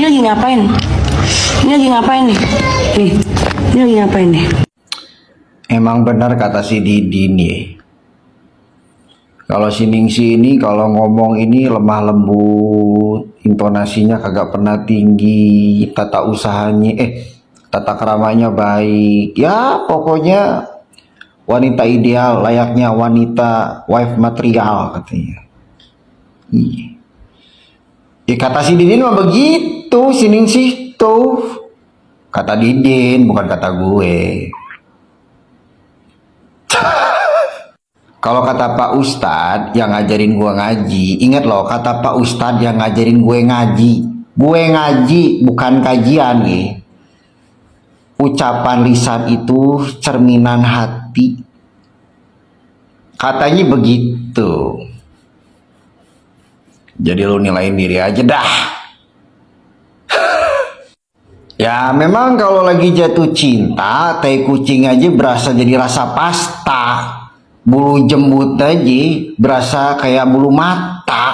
lagi ngapain? Ini lagi ngapain nih? Nih, ini lagi ngapain nih? Emang benar kata si Didin ya. Kalau si Ningsi ini kalau ngomong ini lemah lembut, intonasinya kagak pernah tinggi, tata keramanya baik. Ya pokoknya wanita ideal, layaknya wanita wife material katanya. Iya. Kata si Didin mah begitu, si Ningsih tuh. Kata Didin, bukan kata gue. Kalau kata Pak Ustadz yang ngajarin gue ngaji, ingat loh kata Pak Ustadz yang ngajarin gue ngaji. Gue ngaji bukan kajian ya. Ucapan lisan itu cerminan hati. Katanya begitu. Jadi lu nilaiin diri aja dah. Ya memang kalau lagi jatuh cinta, tai kucing aja berasa jadi rasa pasta. Bulu jembut aja berasa kayak bulu mata.